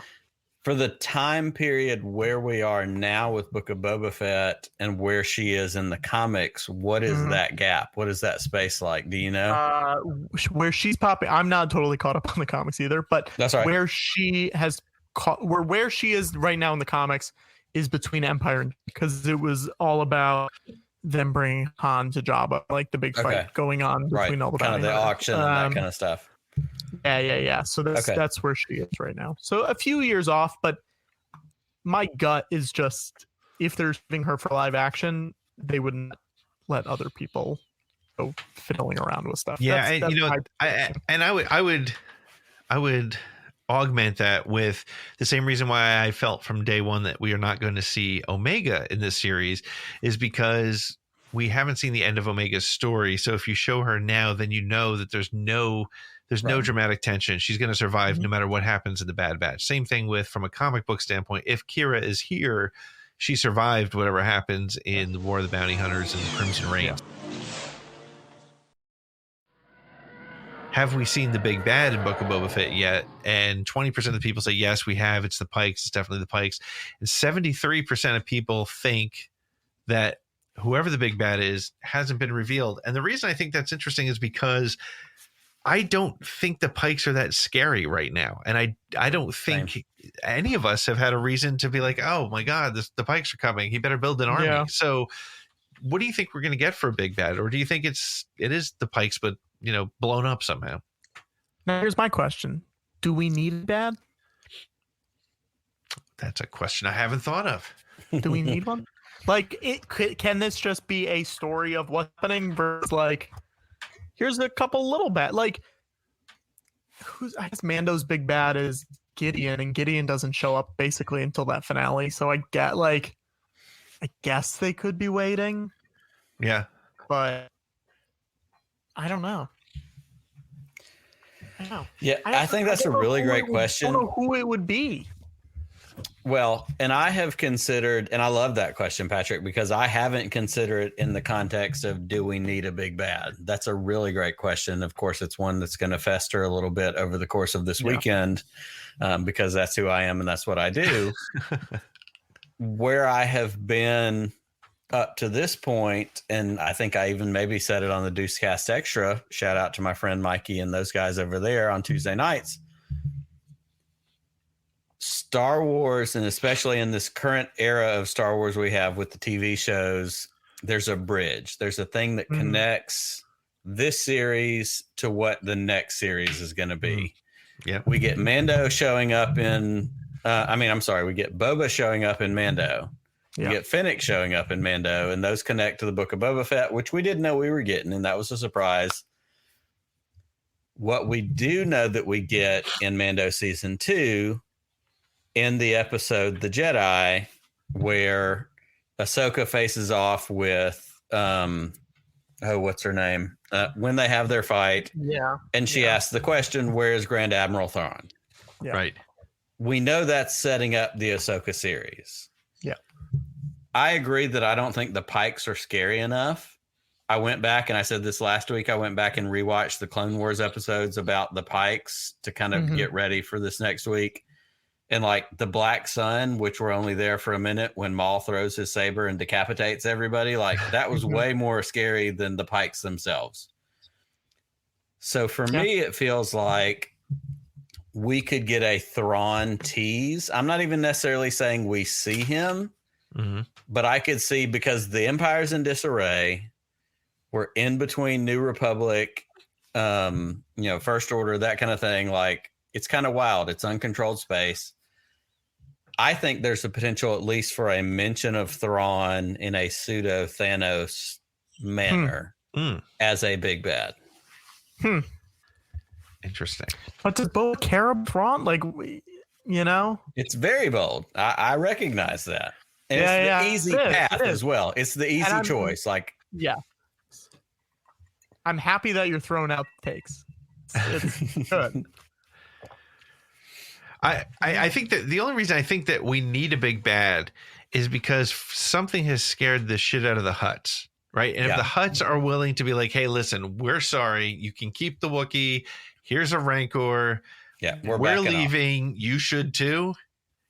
For the time period where we are now with Book of Boba Fett and where she is in the comics, what is that gap? What is that space like? Do you know? Where she's popping, I'm not totally caught up on the comics either, but that's right. Where she is right now in the comics is between Empire and, because it was all about them bringing Han to Jabba, like the big fight going on between all the kind of the auction and that kind of stuff. Yeah. So that's where she is right now. So a few years off, but my gut is just if they're giving her for live action, they wouldn't let other people go fiddling around with stuff. Yeah, I would augment that with the same reason why I felt from day one that we are not going to see Omega in this series is because we haven't seen the end of Omega's story. So if you show her now, then you know that there's no dramatic tension. She's going to survive no matter what happens in the Bad Batch. Same thing with, from a comic book standpoint, if Kira is here, she survived whatever happens in the War of the Bounty Hunters and the Crimson Reign. Yeah. Have we seen the big bad in Book of Boba Fett yet? And 20% of the people say, yes, we have. It's the Pikes. It's definitely the Pikes. And 73% of people think that whoever the big bad is hasn't been revealed. And the reason I think that's interesting is because I don't think the Pikes are that scary right now. And I don't think any of us have had a reason to be like, oh my God, the Pikes are coming. He better build an army. Yeah. So what do you think we're going to get for a big bad? Or do you think it is the Pikes, but blown up somehow? Now here's my question. Do we need a bad? That's a question I haven't thought of. Do we need one? Like, can this just be a story of what's happening versus like, here's a couple little bad, like, I guess Mando's big bad is Gideon, and Gideon doesn't show up basically until that finale. So I guess they could be waiting. Yeah. But I don't know. Yeah, I think that's a really great question. I don't know who it would be. Well, and I have considered, and I love that question, Patrick, because I haven't considered it in the context of, do we need a big bad? That's a really great question. Of course, it's one that's going to fester a little bit over the course of this weekend, because that's who I am and that's what I do. Where I have been up to this point, and I think I even maybe said it on the Deucecast Extra, shout out to my friend Mikey and those guys over there on Tuesday nights. Star Wars, and especially in this current era of Star Wars we have with the TV shows, there's a bridge. There's a thing that connects this series to what the next series is going to be. Yeah, we get Mando showing up in, we get Boba showing up in Mando. We get Fennec showing up in Mando, and those connect to the Book of Boba Fett, which we didn't know we were getting, and that was a surprise. What we do know that we get in Mando Season 2, in the episode The Jedi, where Ahsoka faces off with what's her name? When they have their fight. Yeah. And she asks the question, where is Grand Admiral Thrawn? Yeah. Right. We know that's setting up the Ahsoka series. Yeah. I agree that I don't think the Pikes are scary enough. I went back, and I said this last week, I went back and rewatched the Clone Wars episodes about the Pikes to kind of get ready for this next week. And like the Black Sun, which were only there for a minute when Maul throws his saber and decapitates everybody, like that was way more scary than the Pikes themselves. So for me, it feels like we could get a Thrawn tease. I'm not even necessarily saying we see him, but I could see, because the Empire's in disarray. We're in between New Republic, First Order, that kind of thing. Like, it's kind of wild. It's uncontrolled space. I think there's a potential, at least for a mention of Thrawn in a pseudo Thanos manner as a big bad. Interesting. But does Bo care about Thrawn? Like, it's very bold. I recognize that. And it's the easy path as well. It's the easy choice. Like, I'm happy that you're throwing out takes. it's good. I think that the only reason I think that we need a big bad is because something has scared the shit out of the Hutts, right? And if the Hutts are willing to be like, hey, listen, we're sorry, you can keep the Wookiee. Here's a Rancor. Yeah, we're leaving. You should too.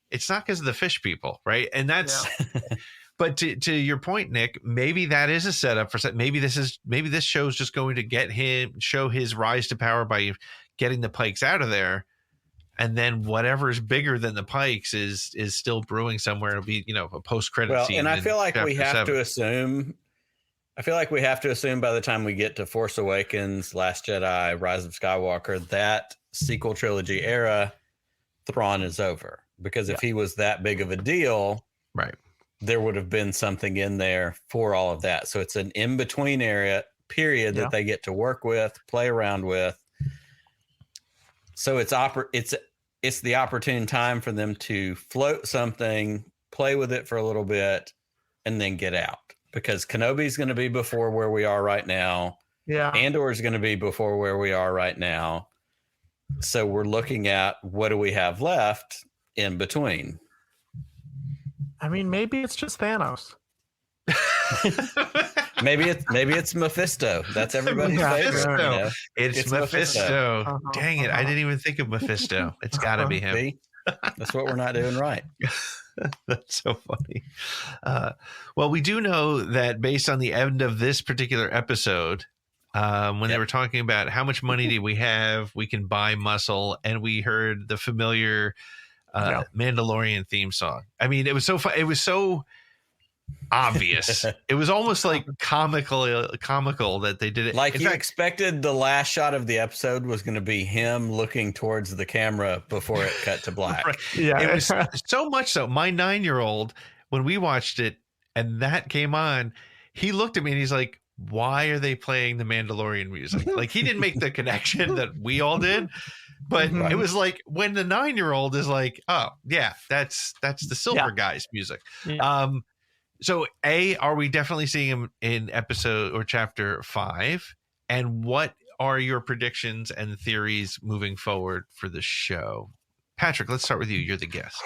It's not because of the fish people, right? And that's. But to your point, Nick, maybe that is a setup for maybe this show is just going to show his rise to power by getting the Pikes out of there. And then whatever is bigger than the Pikes is still brewing somewhere. It'll be, a post-credit scene. And I feel like we have to assume. I feel like we have to assume by the time we get to Force Awakens, Last Jedi, Rise of Skywalker, that sequel trilogy era, Thrawn is over. Because if he was that big of a deal, right, there would have been something in there for all of that. So it's an in-between period that they get to work with, play around with. So it's the opportune time for them to float something, play with it for a little bit, and then get out. Because Kenobi's going to be before where we are right now. Yeah. Andor is going to be before where we are right now. So we're looking at what do we have left in between. I mean, maybe it's just Thanos. Maybe it's Mephisto. That's everybody's favorite. It's Mephisto. Dang it! I didn't even think of Mephisto. It's got to be him. See? That's what we're not doing right. That's so funny. Well, we do know that based on the end of this particular episode, when they were talking about how much money do we have, we can buy muscle, and we heard the familiar Mandalorian theme song. I mean, it was so fun. It was so obvious. It was almost like comical that they did it. Like you expected the last shot of the episode was going to be him looking towards the camera before it cut to black. Right. Yeah, it was so much so. My 9-year-old, when we watched it and that came on, he looked at me and he's like, why are they playing the Mandalorian music? Like, he didn't make the connection that we all did. But it was like when the 9-year-old is like, oh yeah, that's the Silver Guys music. Yeah. So are we definitely seeing him in episode or chapter 5? And what are your predictions and theories moving forward for the show? Patrick, let's start with you. You're the guest.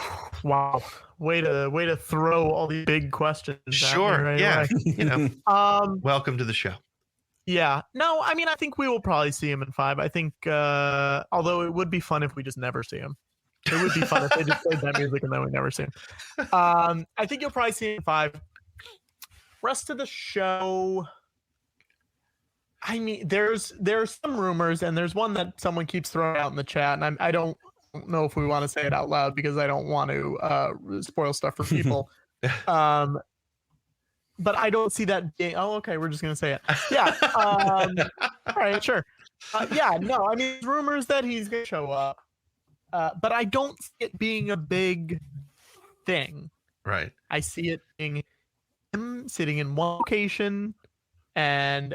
Wow. Way to throw all these big questions. Sure. Right yeah. Welcome to the show. Yeah. No, I mean, I think we will probably see him in 5. I think, although it would be fun if we just never see him. It would be fun if they just played that music and then we never see him. I think you'll probably see him in 5. Rest of the show, I mean, there's some rumors, and there's one that someone keeps throwing out in the chat, and I don't know if we want to say it out loud because I don't want to spoil stuff for people. But I don't see that being, okay, we're just going to say it. Yeah. All right, sure. No, I mean, rumors that he's going to show up, but I don't see it being a big thing. Right. I see it being him sitting in one location and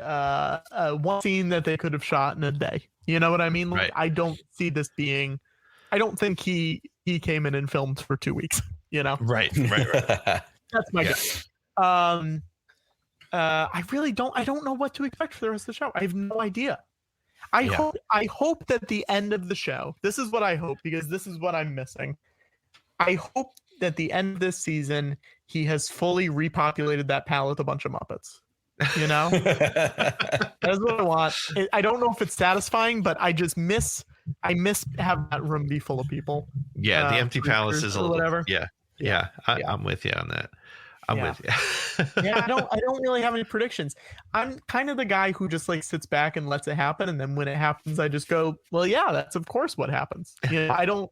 one scene that they could have shot in a day. You know what I mean? Like, I don't see this being, I don't think he came in and filmed for 2 weeks, you know? Right. That's my guess. I don't know what to expect for the rest of the show. I have no idea. I hope that the end of the show, this is what I hope, because this is what I'm missing. I hope that the end of this season, he has fully repopulated that palette with a bunch of Muppets. You know? That's what I want. I don't know if it's satisfying, but I miss having that room be full of people. Yeah, the empty palace is a little whatever. Yeah. I'm with you on that. I'm with you. I don't really have any predictions. I'm kind of the guy who just like sits back and lets it happen, and then when it happens, I just go, well, yeah, that's of course what happens. You know, I don't.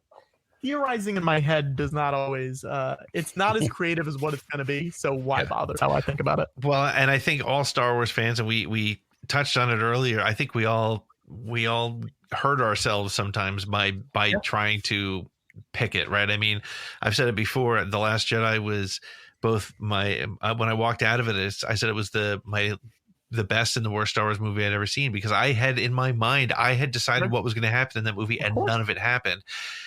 Theorizing in my head does not always it's not as creative as what it's going to be, so why bother? That's how I think about it. Well, and I think all Star Wars fans, and we touched on it earlier, I think we all hurt ourselves sometimes by trying to pick it, right? I mean, I've said it before, The Last Jedi was both my when I walked out of it, I said it was the best and the worst Star Wars movie I'd ever seen, because I had in my mind, I had decided what was going to happen in that movie, and none of it happened.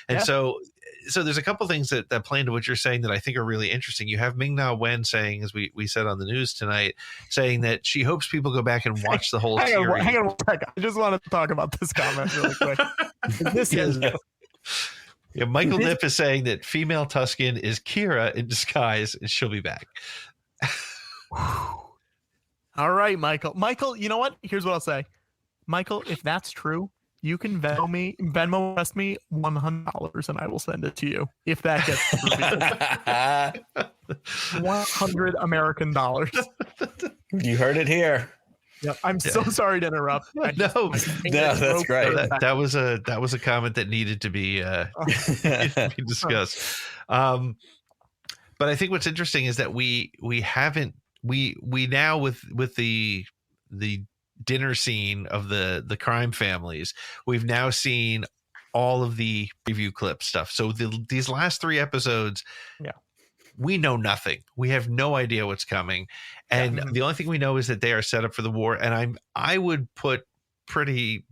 And so so there's a couple things that play into what you're saying that I think are really interesting. You have Ming-Na Wen saying, as we said on the news tonight, saying that she hopes people go back and watch the whole series. Hang on one second. I just wanted to talk about this comment really quick. This is yeah, Michael Nip is saying that female Tusken is Kira in disguise, and she'll be back. All right, Michael. Michael, you know what? Here's what I'll say. Michael, if that's true, you can Venmo request me $100 and I will send it to you if that gets revealed. 100 American dollars. You heard it here. Yep. I'm so sorry to interrupt. No, that's great. That was a comment that needed to be discussed. But I think what's interesting is that we now with the dinner scene of the crime families, we've now seen all of the preview clip stuff. So these last 3 episodes, we know nothing. We have no idea what's coming, and the only thing we know is that they are set up for the war. And I'd put a pretty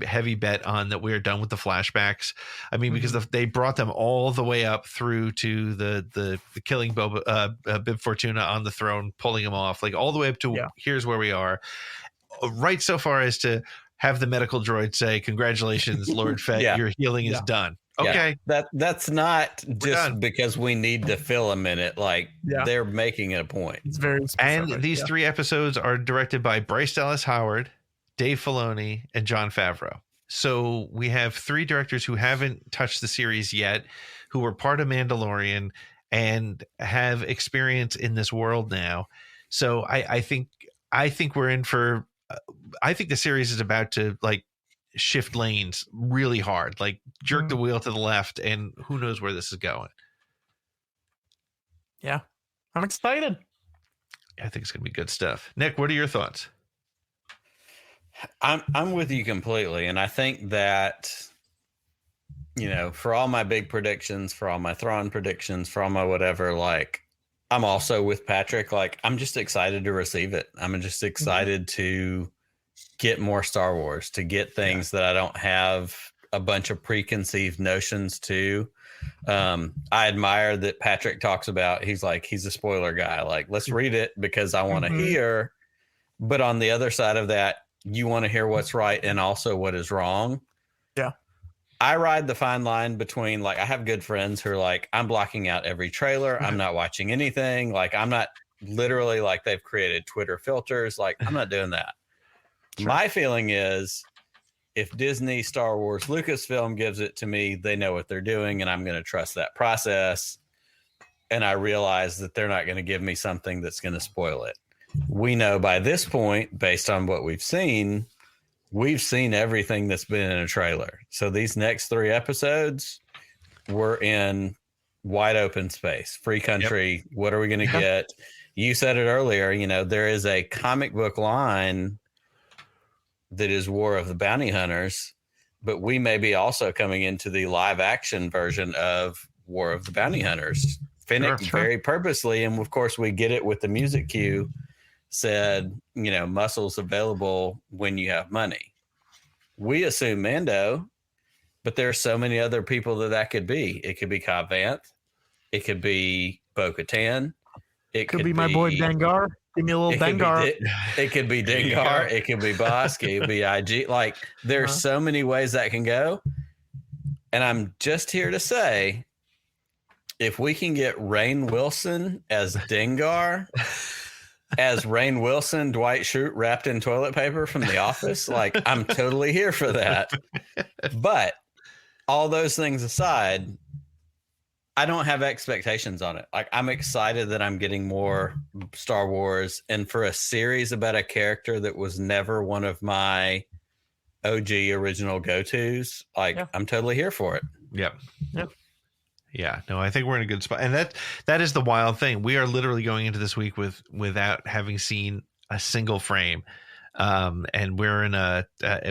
heavy bet on that we are done with the flashbacks. I mean, because they brought them all the way up through to the killing Bib Fortuna on the throne, pulling him off, like all the way up to here's where we are, right so far as to have the medical droid say, "Congratulations, Lord Fett, your healing is done." Okay, that's not just because we need to fill a minute. Like they're making it a point. It's very specific. And these 3 episodes are directed by Bryce Dallas Howard, Dave Filoni, and Jon Favreau. So we have 3 directors who haven't touched the series yet, who were part of Mandalorian and have experience in this world now. So I think we're in for. I think the series is about to like shift lanes really hard, like jerk the wheel to the left, and who knows where this is going. Yeah, I'm excited. I think it's gonna be good stuff. Nick, what are your thoughts? I'm with you completely, and I think that, you know, for all my big predictions, for all my Thrawn predictions, for all my whatever, like I'm also with Patrick. Like I'm just excited to receive it. I'm just excited to get more Star Wars, to get things that I don't have a bunch of preconceived notions to. I admire that Patrick talks about, he's a spoiler guy. Like, let's read it because I want to hear. But on the other side of that, you want to hear what's right and also what is wrong. Yeah. I ride the fine line between, like, I have good friends who are like, I'm blocking out every trailer. I'm not watching anything. Like, I'm not literally like they've created Twitter filters. Like, I'm not doing that. Sure. My feeling is if Disney, Star Wars, Lucasfilm gives it to me, they know what they're doing, and I'm going to trust that process. And I realize that they're not going to give me something that's going to spoil it. We know by this point, based on what we've seen everything that's been in a trailer. So these next 3 episodes, we're in wide open space, free country. Yep. What are we going to get? You said it earlier, you know, there is a comic book line that is War of the Bounty Hunters, but we may be also coming into the live action version of War of the Bounty Hunters. Finnick very purposely, and of course we get it with the music cue, said, you know, muscles available when you have money. We assume Mando, but there are so many other people that could be. It could be Cobb Vanth. It could be Bo-Katan. It could be my boy Dengar. Give me a little Dengar. It could be Dengar. It could be Bosk. It could be IG. Like, there's so many ways that can go. And I'm just here to say, if we can get Rainn Wilson as Dengar, as Rainn Wilson, Dwight Schrute wrapped in toilet paper from The Office, like, I'm totally here for that. But all those things aside, I don't have expectations on it. Like, I'm excited that I'm getting more Star Wars, and for a series about a character that was never one of my OG original go-tos, like, I'm totally here for it. Yep. Yeah, no, I think we're in a good spot. And that is the wild thing. We are literally going into this week without having seen a single frame. And we're in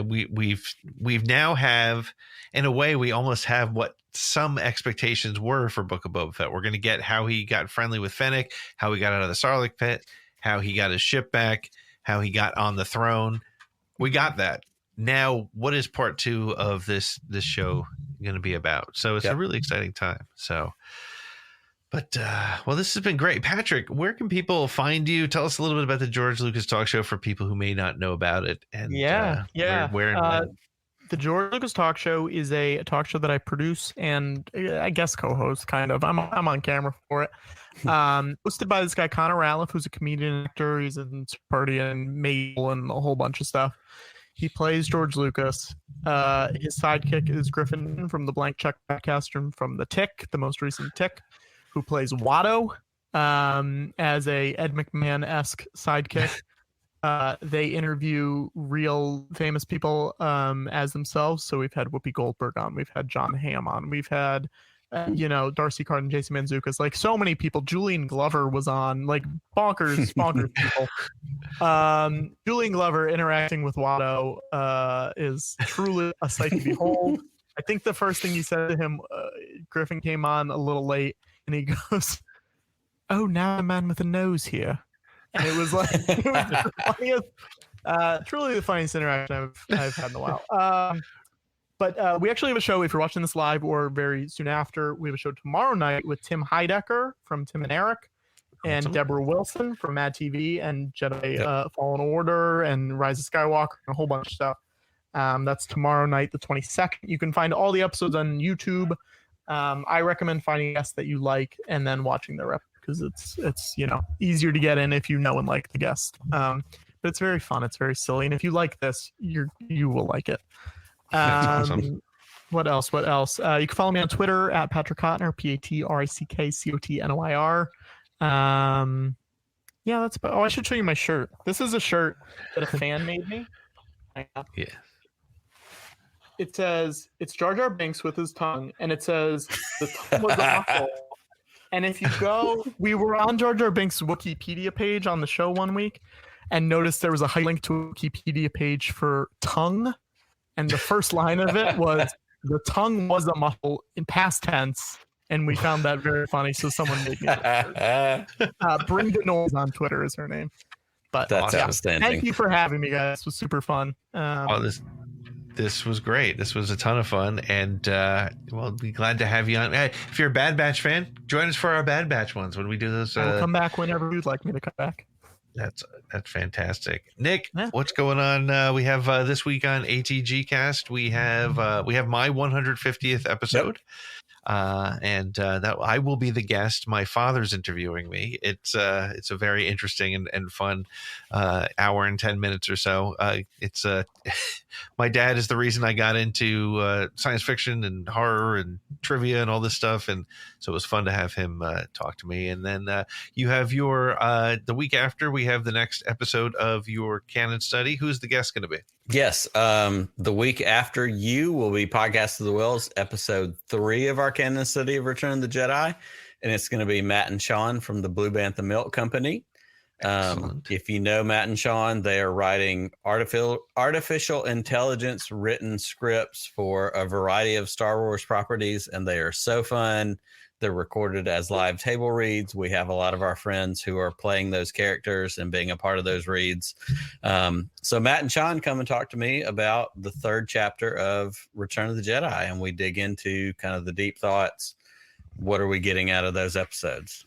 we've now have, in a way, we almost have what some expectations were for Book of Boba Fett. We're going to get how he got friendly with Fennec, how he got out of the Sarlacc pit, how he got his ship back, how he got on the throne. We got that. Now, what is part 2 of this show going to be about. So it's a really exciting time. So, but well, this has been great. Patrick, where can people find you? Tell us a little bit about the George Lucas Talk Show for people who may not know about it. And where and when. The George Lucas Talk Show is a talk show that I produce and I guess co-host, kind of. I'm on camera for it. Hosted by this guy Connor Ralph, who's a comedian actor. He's in Party and Mabel and a whole bunch of stuff. He plays George Lucas. His sidekick is Griffin from the Blank Check podcast and from The Tick, the most recent Tick, who plays Watto as a Ed McMahon-esque sidekick. They interview real famous people as themselves. So we've had Whoopi Goldberg on, we've had John Hamm on, we've had Darcy Carden, Jason Mantzoukas, like so many people. Julian Glover was on, like bonkers people. Julian Glover interacting with Watto is truly a sight to behold. I think the first thing he said to him, Griffin came on a little late, and he goes, "Oh, now a man with a nose here." And it was like it was the funniest, truly the funniest interaction I've had in a while. But we actually have a show, if you're watching this live or very soon after, we have a show tomorrow night with Tim Heidecker from Tim and Eric and Deborah Wilson from Mad TV and Jedi Fallen Order and Rise of Skywalker and a whole bunch of stuff. That's tomorrow night, the 22nd. You can find all the episodes on YouTube. I recommend finding guests that you like and then watching their episodes, because it's easier to get in if you know and like the guest. But it's very fun. It's very silly. And if you like this, you will like it. That's awesome. What else? You can follow me on Twitter at Patrick Cotnoir, PatrickCotnoir. Yeah, that's about. Oh, I should show you my shirt. This is a shirt that a fan made me. Yeah. It says it's Jar Jar Binks with his tongue, and it says the tongue was awful. And if you go, we were on Jar Jar Binks' Wikipedia page on the show one week, and noticed there was a link to a Wikipedia page for tongue, and the first line of it was the tongue was a muscle in past tense, and we found that very funny. So someone made me Bring the Noise on Twitter is her name. But that's outstanding. Thank you for having me, guys. This was super fun. This was great. This was a ton of fun, and we'll be glad to have you on. Hey, if you're a Bad Batch fan, join us for our Bad Batch ones when we do those. I'll come back whenever you'd like me to come back. That's fantastic. Nick, what's going on? We have this week on ATG Cast. We have my 150th episode. And that I will be the guest. My father's interviewing me. It's a very interesting and fun hour and 10 minutes or so. It's my dad is the reason I got into science fiction and horror and trivia and all this stuff, and so it was fun to have him talk to me. And then you have your the week after, we have the next episode of your canon study. Who's the guest going to be? Yes, the week after you will be Podcast of the Wills, episode 3 of our canon study of Return of the Jedi, and it's going to be Matt and Sean from the Blue Bantha Milk Company. If you know Matt and Sean, they are writing artificial intelligence written scripts for a variety of Star Wars properties, and they are so fun. They're recorded as live table reads. We have a lot of our friends who are playing those characters and being a part of those reads. So Matt and Sean come and talk to me about the 3rd chapter of Return of the Jedi, and we dig into kind of the deep thoughts. What are we getting out of those episodes?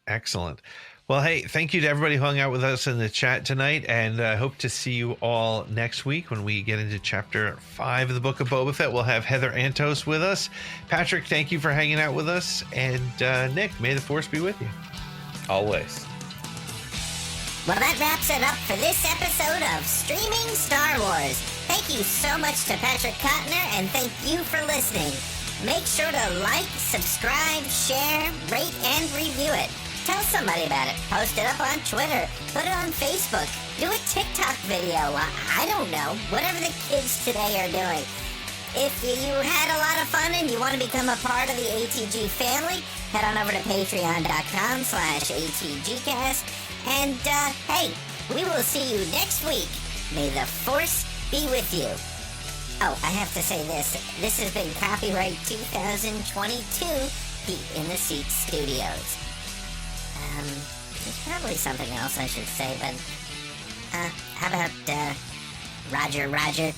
Excellent. Well, hey, thank you to everybody who hung out with us in the chat tonight, and I hope to see you all next week when we get into Chapter 5 of the Book of Boba Fett. We'll have Heather Antos with us. Patrick, thank you for hanging out with us, and Nick, may the Force be with you. Always. Well, that wraps it up for this episode of Streaming Star Wars. Thank you so much to Patrick Cotnoir, and thank you for listening. Make sure to like, subscribe, share, rate, and review it. Tell somebody about it. Post it up on Twitter. Put it on Facebook. Do a TikTok video. I don't know. Whatever the kids today are doing. If you had a lot of fun and you want to become a part of the ATG family, head on over to patreon.com/ATGcast. And, hey, we will see you next week. May the Force be with you. Oh, I have to say this. This has been copyright 2022 Pete in the Seat Studios. There's probably something else I should say, but how about Roger, Roger?